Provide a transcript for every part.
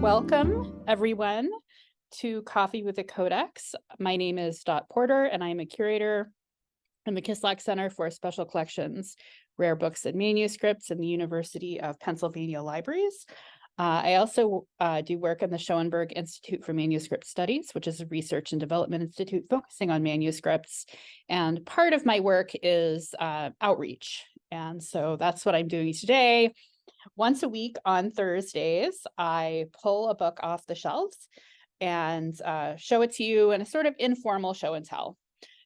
Welcome, everyone, to Coffee with a Codex. My name is Dot Porter, and I'm a curator in the Kislak Center for Special Collections, Rare Books and Manuscripts in the University of Pennsylvania Libraries. I also do work in the Schoenberg Institute for Manuscript Studies, which is a research and development institute focusing on manuscripts. And part of my work is outreach. And so that's what I'm doing today. Once a week on Thursdays, I pull a book off the shelves and show it to you in a sort of informal show and tell.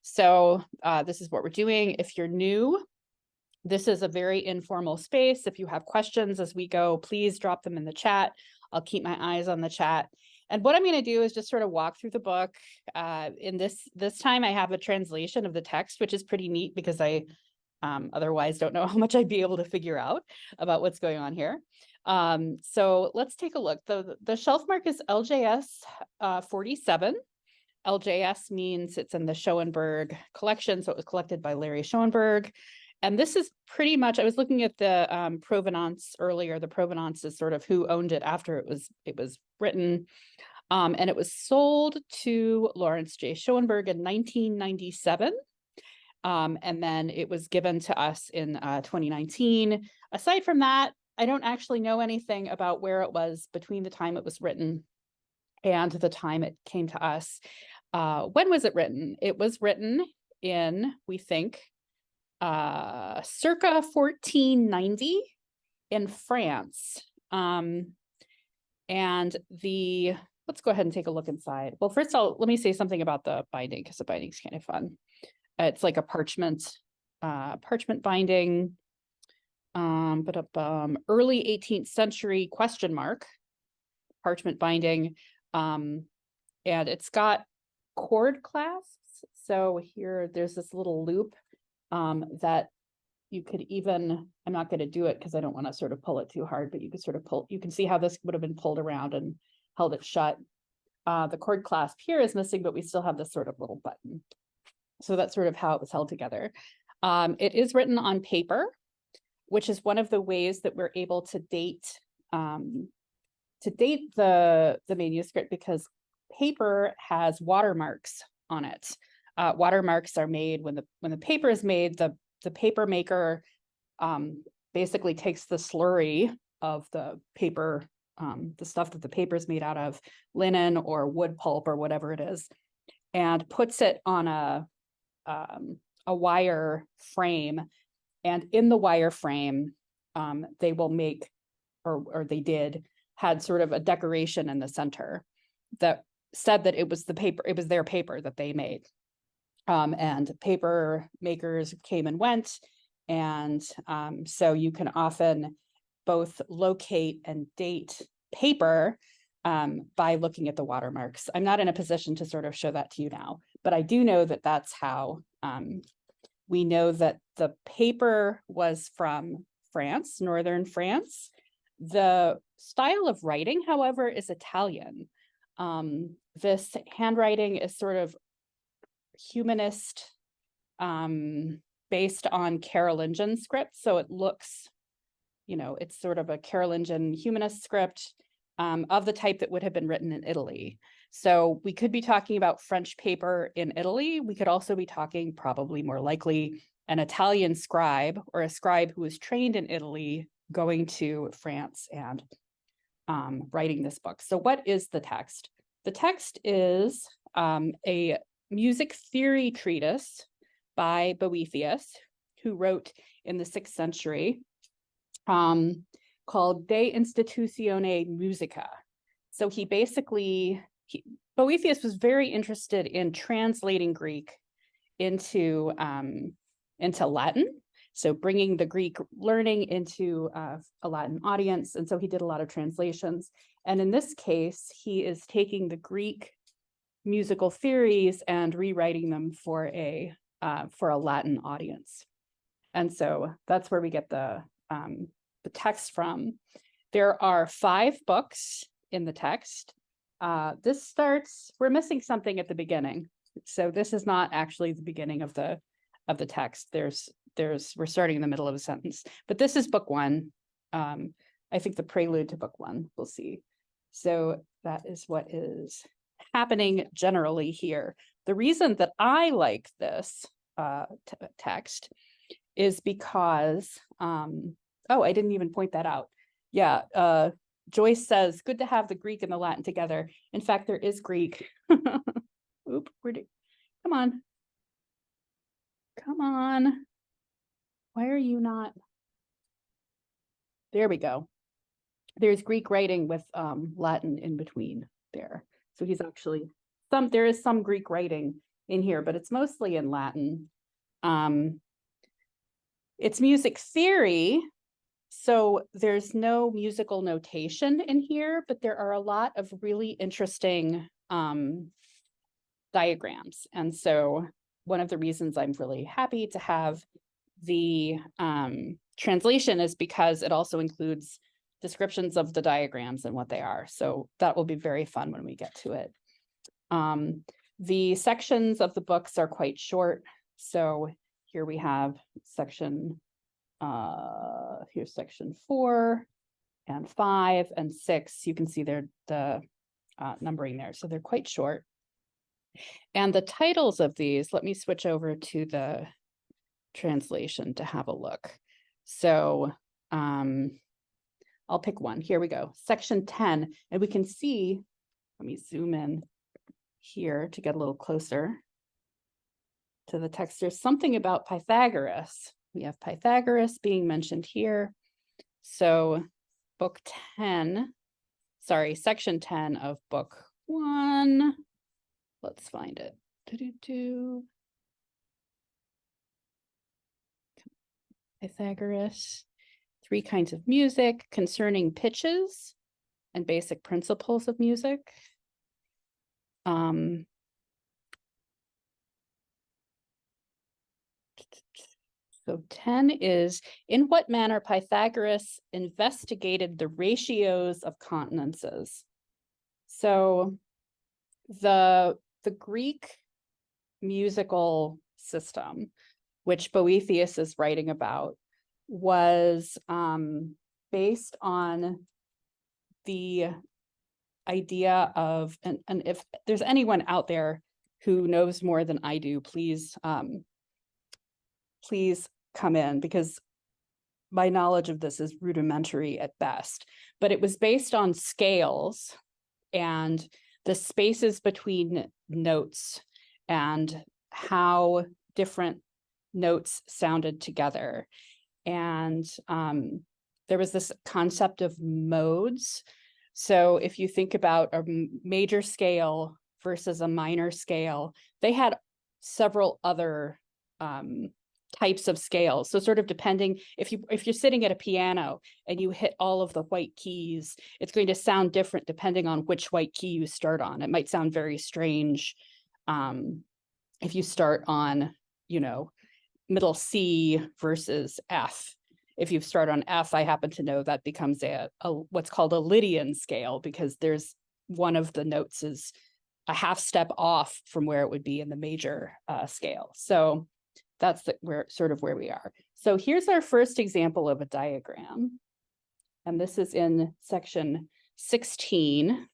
So this is what we're doing. If you're new, this is a very informal space. If you have questions as we go, please drop them in the chat. I'll keep my eyes on the chat. And what I'm going to do is just sort of walk through the book. In this time, I have a translation of the text, which is pretty neat because I otherwise don't know how much I'd be able to figure out about what's going on here. So let's take a look. The shelf mark is LJS 47. LJS means it's in the Schoenberg collection, so it was collected by Larry Schoenberg. And this is pretty much, I was looking at the provenance earlier. The provenance is sort of who owned it after it was written. And it was sold to Lawrence J. Schoenberg in 1997. And then it was given to us in 2019. Aside from that, I don't actually know anything about where it was between the time it was written and the time it came to us. When was it written? It was written in, we think, circa 1490 in France. And let's go ahead and take a look inside. Well, first of all, let me say something about the binding, because the binding is kind of fun. It's like a parchment binding, early 18th century question mark parchment binding. And it's got cord clasps. So here there's this little loop that you could even, I'm not going to do it because I don't want to sort of pull it too hard, but you could sort of pull, you can see how this would have been pulled around and held it shut. The cord clasp here is missing, but we still have this sort of little button. So that's sort of how it was held together. It is written on paper, which is one of the ways that we're able to date the manuscript, because paper has watermarks on it. Watermarks are made when the paper is made. The paper maker basically takes the slurry of the paper, the stuff that the paper is made out of, linen or wood pulp or whatever it is, and puts it on a wire frame. And in the wire frame, they will make, or they did, had sort of a decoration in the center that said that it was the paper, it was their paper that they made. And paper makers came and went. And so you can often both locate and date paper by looking at the watermarks. I'm not in a position to sort of show that to you now, but I do know that that's how we know that the paper was from France, northern France. The style of writing, however, is Italian. This handwriting is sort of humanist, based on Carolingian script. So it looks, it's sort of a Carolingian humanist script of the type that would have been written in Italy. So we could be talking about French paper in Italy. We could also be talking, probably more likely, an Italian scribe, or a scribe who was trained in Italy going to France and writing this book. So what is the text? The text is a music theory treatise by Boethius, who wrote in the 6th century, called De Institutione Musica. So Boethius was very interested in translating Greek into Latin. So bringing the Greek learning into a Latin audience. And so he did a lot of translations. And in this case, he is taking the Greek musical theories and rewriting them for a Latin audience. And so that's where we get the text from. There are 5 books in the text. This starts, we're missing something at the beginning. So this is not actually the beginning of the text. We're starting in the middle of a sentence, but this is book 1. I think the prelude to book 1, we'll see. So that is what is happening generally here. The reason that I like this text is because, oh, I didn't even point that out. Yeah, Joyce says, good to have the Greek and the Latin together. In fact, there is Greek. Oop, come on. Come on. Why are you not? There we go. There's Greek writing with Latin in between there. So he's actually, there is some Greek writing in here, but it's mostly in Latin. It's music theory, so there's no musical notation in here, but there are a lot of really interesting diagrams. And so one of the reasons I'm really happy to have the translation is because it also includes descriptions of the diagrams and what they are. So that will be very fun when we get to it. The sections of the books are quite short. So here we have section, here's section 4 and 5 and 6. You can see the numbering there. So they're quite short. And the titles of these, let me switch over to the translation to have a look. So I'll pick one. Here we go. Section 10. And we can see, let me zoom in here to get a little closer to the text. There's something about Pythagoras. We have Pythagoras being mentioned here. So section 10 of book 1. Let's find it. Pythagoras. 3 kinds of music concerning pitches and basic principles of music. So 10 is, in what manner Pythagoras investigated the ratios of consonances. So the Greek musical system, which Boethius is writing about, was based on the idea of, and if there's anyone out there who knows more than I do, please come in, because my knowledge of this is rudimentary at best. But it was based on scales and the spaces between notes and how different notes sounded together. And there was this concept of modes. So if you think about a major scale versus a minor scale, they had several other types of scales. So sort of depending, if you're sitting at a piano and you hit all of the white keys, it's going to sound different depending on which white key you start on. It might sound very strange if you start on, middle C versus F. If you start on F, I happen to know that becomes a what's called a Lydian scale, because there's one of the notes is a half step off from where it would be in the major scale. So that's where we are. So here's our first example of a diagram. And this is in section 16.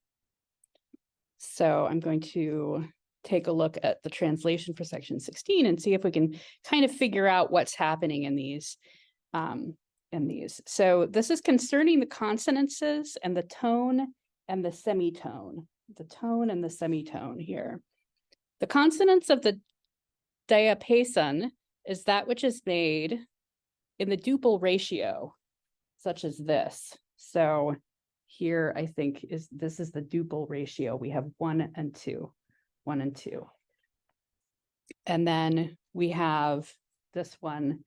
So I'm going to take a look at the translation for section 16 and see if we can kind of figure out what's happening in these. So this is concerning the consonances and the tone and the semitone. The tone and the semitone here. The consonants of the diapason is that which is made in the duple ratio, such as this. So here, I think this is the duple ratio. We have 1 and 2, 1 and 2. And then we have this one.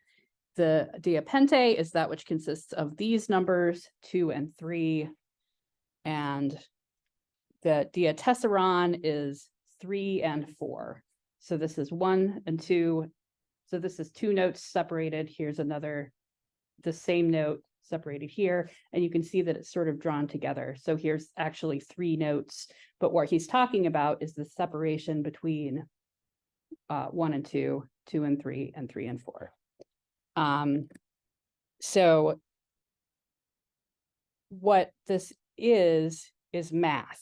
The diapente is that which consists of these numbers, 2 and 3. And the diatessaron is 3 and 4. So this is 1 and 2. So this is 2 notes separated. Here's the same note separated here. And you can see that it's sort of drawn together. So here's actually 3 notes. But what he's talking about is the separation between 1 and 2, 2 and 3, and 3 and 4. So what this is is math.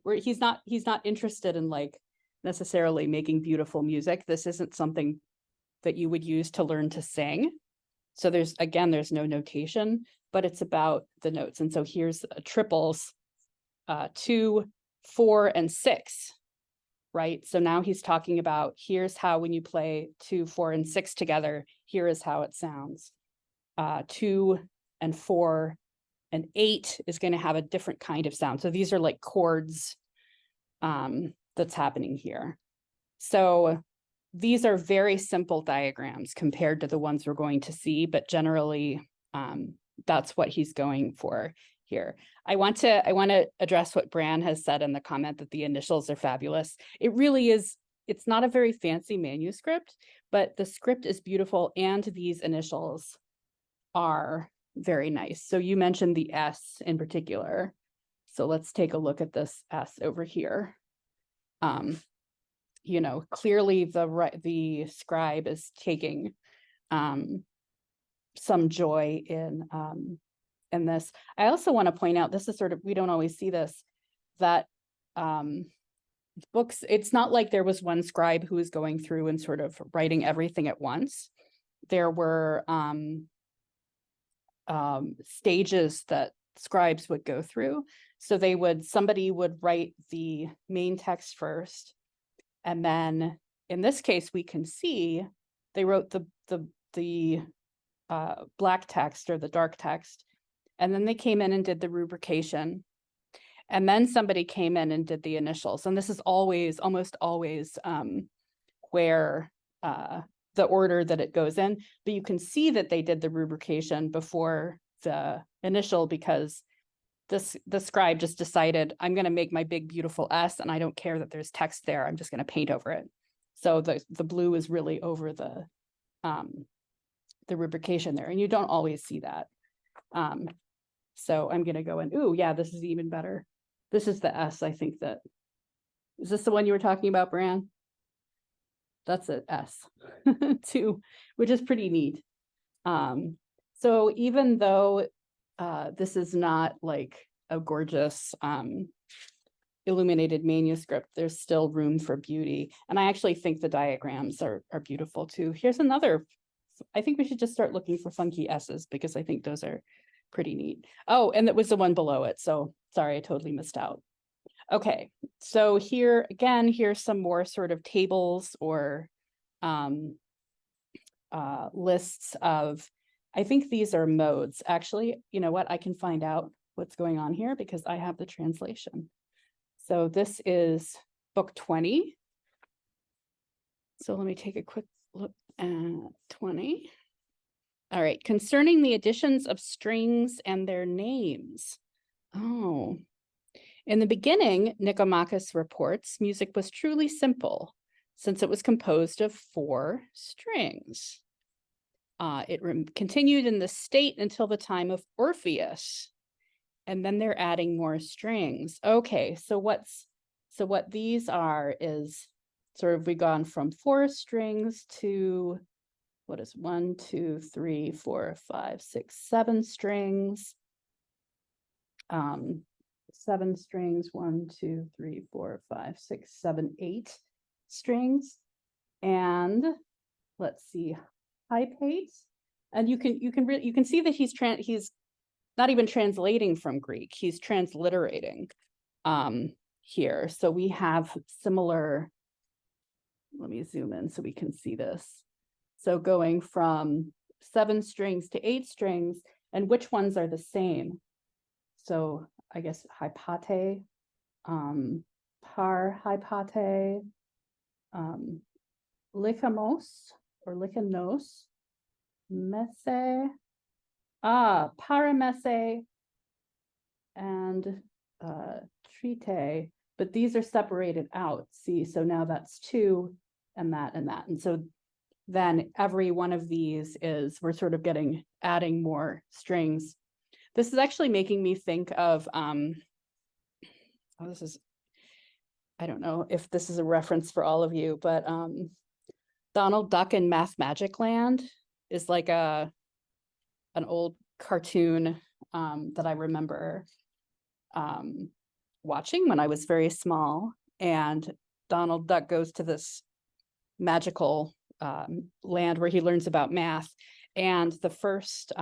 Where he's not interested in like necessarily making beautiful music. This isn't something that you would use to learn to sing. So there's no notation, but it's about the notes. And so here's triples, 2, 4, and 6, right? So now he's talking about, here's how when you play 2, 4, and 6 together, here is how it sounds. 2 and 4 and 8 is going to have a different kind of sound. So these are like chords that's happening here. So these are very simple diagrams compared to the ones we're going to see, but generally that's what he's going for here. I want to address what Bran has said in the comment that the initials are fabulous. It really is. It's not a very fancy manuscript, but the script is beautiful and these initials are very nice. So you mentioned the S in particular. So let's take a look at this S over here. You know, clearly the scribe is taking some joy in this. I also want to point out, this is sort of, we don't always see this, that books, it's not like there was one scribe who was going through and sort of writing everything at once. There were stages that scribes would go through. So somebody would write the main text first, and then in this case we can see they wrote the black text or the dark text, and then they came in and did the rubrication, and then somebody came in and did the initials. And this is almost always where the order that it goes in, but you can see that they did the rubrication before the initial, because the scribe just decided, I'm going to make my big beautiful S, and I don't care that there's text there, I'm just going to paint over it. So the blue is really over the rubrication there, and you don't always see that. So I'm going to go in. Ooh, yeah, this is even better. This is the S. I think that is this the one you were talking about, Bran? That's an S too, which is pretty neat. So even though this is not like a gorgeous illuminated manuscript, there's still room for beauty. And I actually think the diagrams are beautiful too. Here's another. I think we should just start looking for funky S's, because I think those are pretty neat. Oh, and that was the one below it. So sorry, I totally missed out. Okay, so here again, here's some more sort of tables or lists of, I think these are modes. Actually, you know what? I can find out what's going on here because I have the translation. So this is book 20. So let me take a quick look at 20. All right, concerning the additions of strings and their names. Oh, in the beginning, Nicomachus reports, music was truly simple, since it was composed of 4 strings. It continued in this state until the time of Orpheus, and then they're adding more strings. Okay, so what these are is sort of, we've gone from 4 strings to, what is 1, 2, 3, 4, 5, 6, 7 strings. 7 strings, 1, 2, 3, 4, 5, 6, 7, 8 strings. And let's see, hypate. And you can see that he's not even translating from Greek, he's transliterating here. So we have similar, let me zoom in so we can see this. So going from 7 strings to 8 strings, and which ones are the same? So I guess hypate, par hypate, likamos or likanos, mese, paramese, and trite, but these are separated out. See, so now that's 2 and that and that. And so then every one of these is, we're sort of adding more strings. This is actually making me think of, this is, I don't know if this is a reference for all of you, but Donald Duck in Math Magic Land is like an old cartoon that I remember watching when I was very small, and Donald Duck goes to this magical land where he learns about math. And the first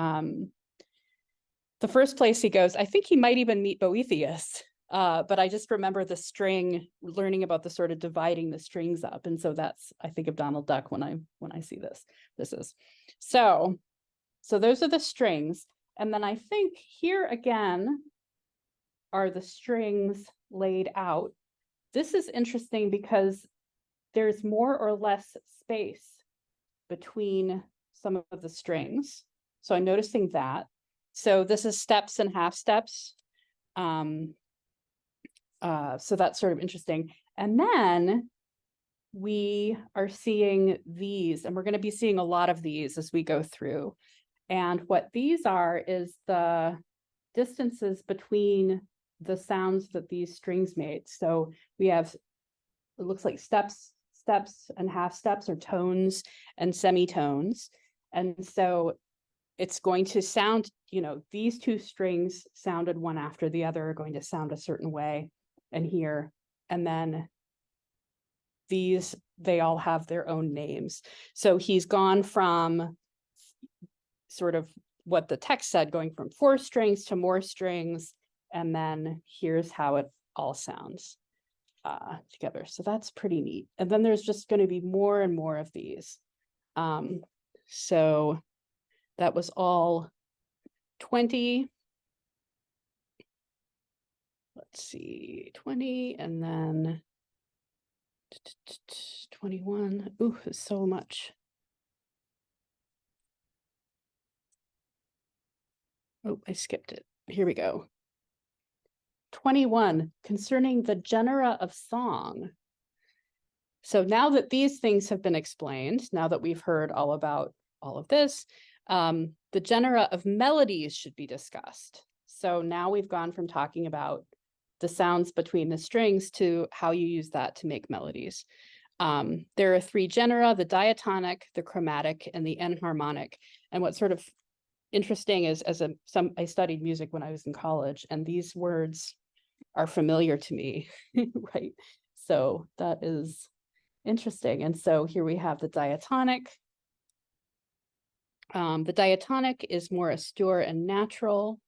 place he goes, I think he might even meet Boethius. But I just remember the string, learning about the sort of dividing the strings up. And so that's, I think of Donald Duck when I see this. So those are the strings. And then I think here again are the strings laid out. This is interesting because there's more or less space between some of the strings. So I'm noticing that. So this is steps and half steps. So that's sort of interesting. And then we are seeing these, and we're going to be seeing a lot of these as we go through. And what these are is the distances between the sounds that these strings made. So we have, it looks like steps and half steps, or tones and semitones. And so it's going to sound, these two strings sounded one after the other are going to sound a certain way. And here, and then these, they all have their own names. So he's gone from sort of what the text said, going from 4 strings to more strings. And then here's how it all sounds together. So that's pretty neat. And then there's just going to be more and more of these. So that was all 20. Let's see, 20, and then 21. Ooh, so much. Oh, I skipped it. Here we go. 21, concerning the genera of song. So now that these things have been explained, now that we've heard all about all of this, the genera of melodies should be discussed. So now we've gone from talking about the sounds between the strings to how you use that to make melodies. There are 3 genera: the diatonic, the chromatic, and the enharmonic. And what's sort of interesting is, I studied music when I was in college, and these words are familiar to me, right? So that is interesting. And so here we have the diatonic. The diatonic is more austere and natural.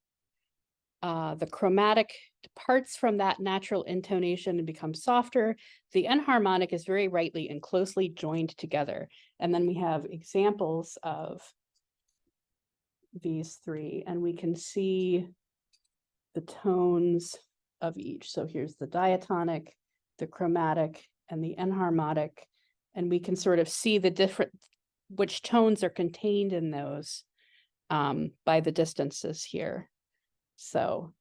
The chromatic departs from that natural intonation and becomes softer. The enharmonic is very rightly and closely joined together. And then we have examples of these 3, and we can see the tones of each. So here's the diatonic, the chromatic, and the enharmonic. And we can sort of see the different, which tones are contained in those by the distances here. So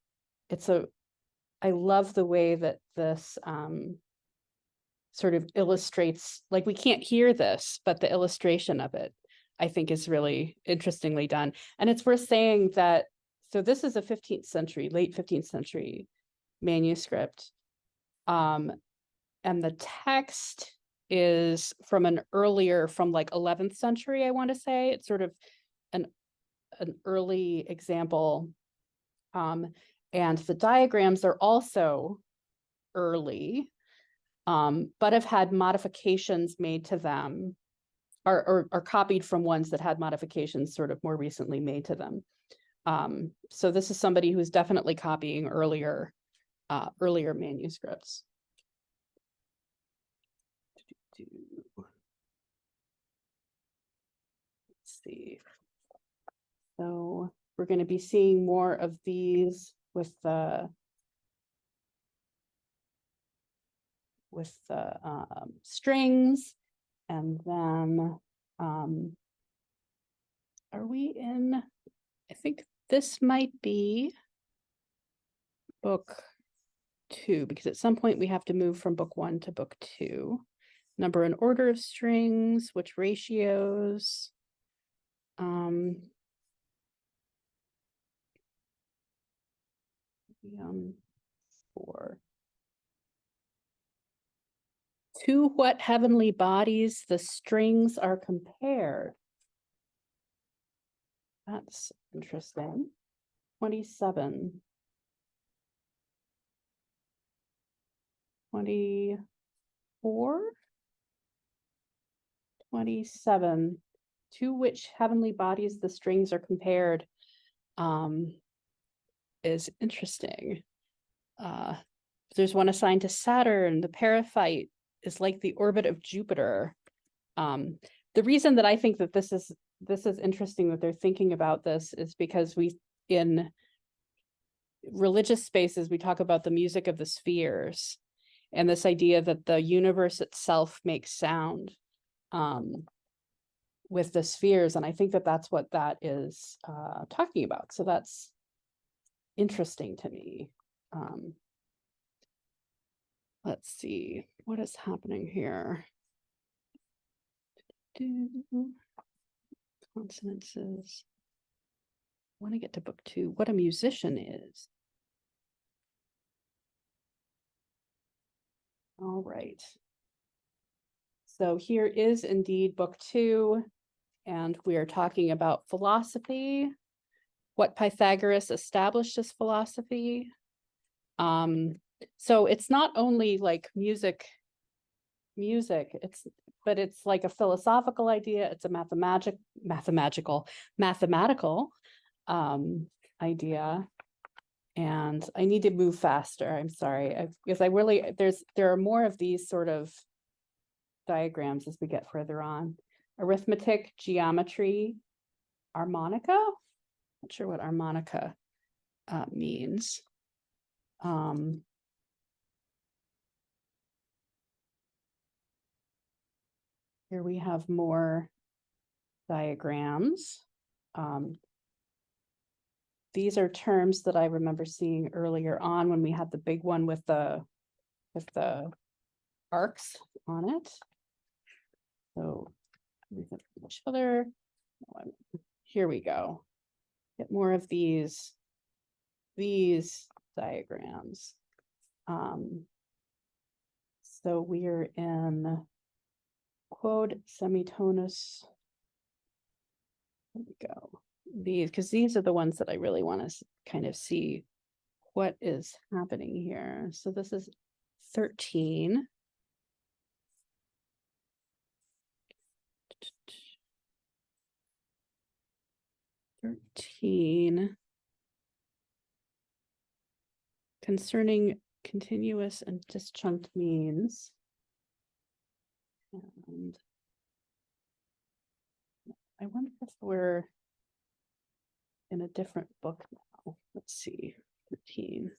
I love the way that this sort of illustrates, like, we can't hear this, but the illustration of it, I think, is really interestingly done. And it's worth saying that, so this is a 15th century, late 15th century manuscript. And the text is from like 11th century, I want to say. It's sort of an early example. And the diagrams are also early, but have had modifications made to them, or copied from ones that had modifications sort of more recently made to them. So this is somebody who's definitely copying earlier manuscripts. Let's see. So we're going to be seeing more of these with the strings, and then are we in? I think this might be book 2, because at some point we have to move from book 1 to book 2. Number and order of strings, which ratios. 4. To what heavenly bodies the strings are compared. That's interesting. 27. 24, 27, to which heavenly bodies the strings are compared, is interesting. There's one assigned to Saturn. The Paraphite is like the orbit of Jupiter. The reason that I think that this is interesting that they're thinking about this is because in religious spaces, we talk about the music of the spheres and this idea that the universe itself makes sound with the spheres. And I think that that's what that is talking about. So that's interesting to me. Let's see what is happening here. Consonances. I want to get to book 2. What a musician is. All right. So here is indeed book 2, and we are talking about philosophy, what Pythagoras established as philosophy. So it's not only like music, but it's like a philosophical idea. It's a mathematical idea. And I need to move faster. I'm sorry, because there are more of these sort of diagrams as we get further on. Arithmetic, geometry, harmonica. Not sure what harmonica means. Here we have more diagrams. These are terms that I remember seeing earlier on when we had the big one with the arcs on it. So we have each other. Here we go. Get more of these diagrams. So we're in quod semitonus. There we go. Because these are the ones that I really want to kind of see what is happening here. So this is 13. Concerning continuous and disjunct means. And I wonder if we're in a different book now. Let's see, 13.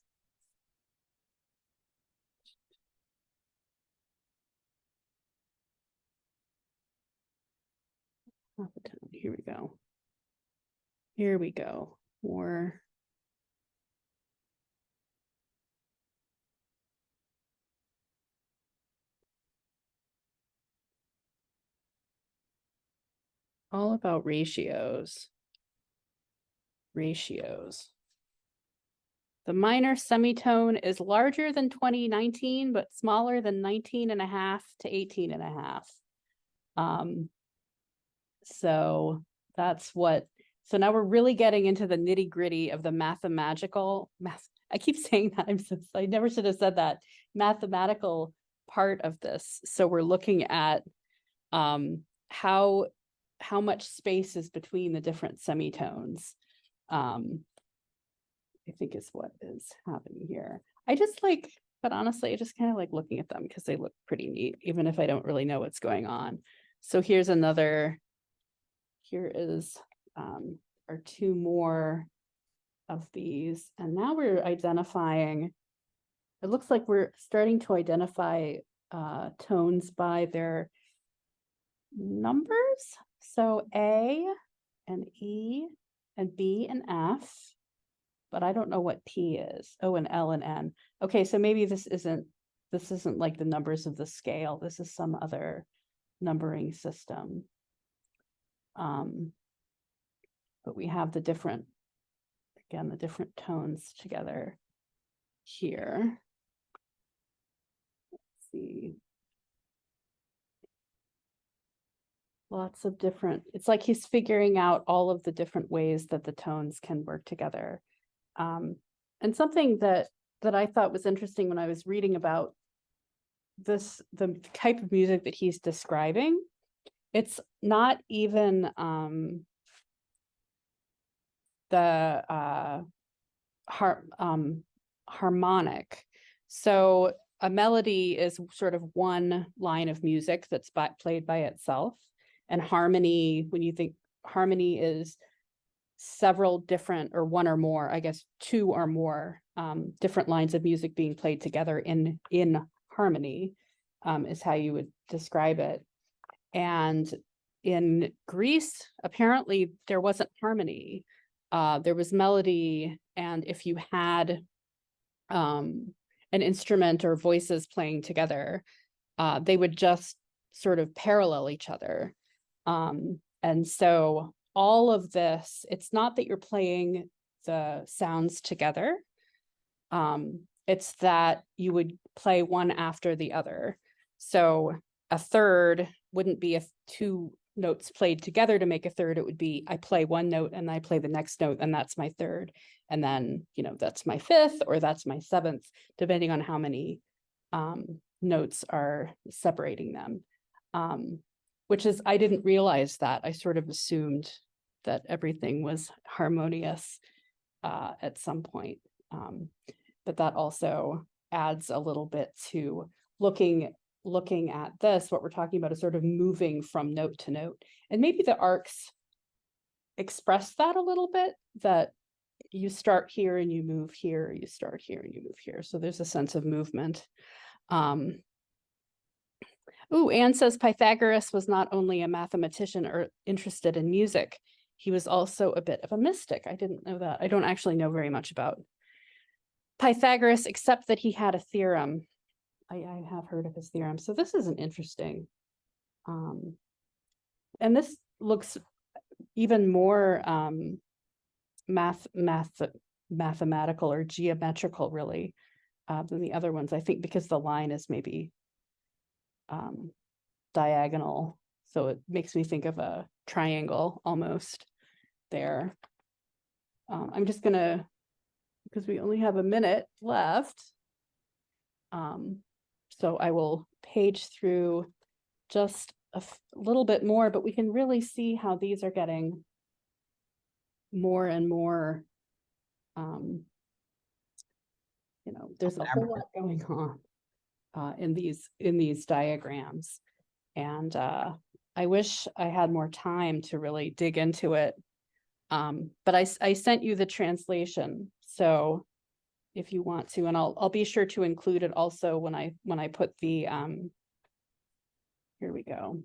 Here we go. Here we go. More. All about ratios. The minor semitone is larger than 2019, but smaller than 19.5 to 18.5. So that's what, so now we're really getting into the nitty gritty of the mathematical. I keep saying that, I never should have said that, mathematical part of this. So we're looking at how much space is between the different semitones. I think is what is happening here. But honestly, I just kind of like looking at them because they look pretty neat, even if I don't really know what's going on. So here's another, here is our 2 more of these. And now we're identifying, it looks like we're starting to identify tones by their numbers. So A and E and B and F, but I don't know what P is. Oh, and L and N. Okay, so maybe this isn't like the numbers of the scale. This is some other numbering system. But we have the different tones together here. Let's see. Lots of different, it's like he's figuring out all of the different ways that the tones can work together. And something that I thought was interesting when I was reading about the type of music that he's describing, it's not even the harmonic. So a melody is sort of one line of music that's played by itself, and harmony, when you think harmony, is several different, or one or more, I guess two or more different lines of music being played together in harmony, is how you would describe it. And in Greece, apparently there wasn't harmony. There was melody, and if you had an instrument or voices playing together, they would just sort of parallel each other. And so all of this, it's not that you're playing the sounds together. It's that you would play one after the other. So a third wouldn't be two notes played together to make a third. It would be, I play one note and I play the next note, and that's my third. And then, that's my fifth, or that's my seventh, depending on how many notes are separating them. Which is, I didn't realize that. I sort of assumed that everything was harmonious at some point. But that also adds a little bit to looking at this. What we're talking about is sort of moving from note to note. And maybe the arcs express that a little bit, that you start here and you move here, you start here and you move here. So there's a sense of movement. Anne says Pythagoras was not only a mathematician or interested in music, he was also a bit of a mystic. I didn't know that. I don't actually know very much about Pythagoras, except that he had a theorem. I have heard of his theorem. So this is an interesting, and this looks even more mathematical or geometrical, really, than the other ones. I think because the line is maybe diagonal, so it makes me think of a triangle almost there. I'm just gonna, because we only have a minute left, so I will page through just a little bit more, but we can really see how these are getting more and more, there's a whole lot going on in these diagrams. And I wish I had more time to really dig into it. But I sent you the translation, so if you want to, and I'll be sure to include it also when I put the here we go.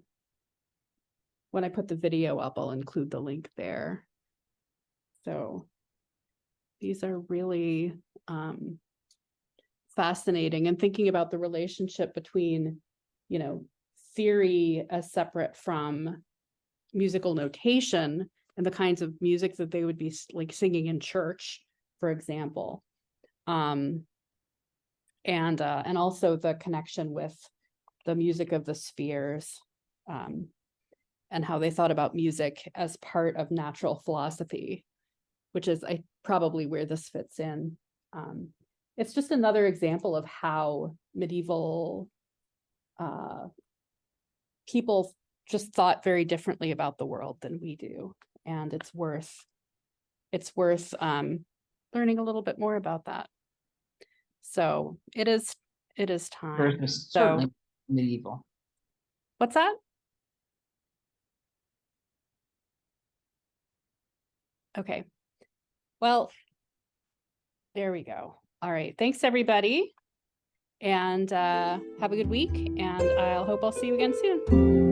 When I put the video up, I'll include the link there. So these are really fascinating, and thinking about the relationship between, theory as separate from musical notation and the kinds of music that they would be like singing in church, for example. And also the connection with the music of the spheres, and how they thought about music as part of natural philosophy, which is probably where this fits in. It's just another example of how medieval people just thought very differently about the world than we do, and it's worth learning a little bit more about that. So it is time. Certainly medieval. What's that? Okay. Well, there we go. All right. Thanks, everybody. And have a good week. And I'll see you again soon.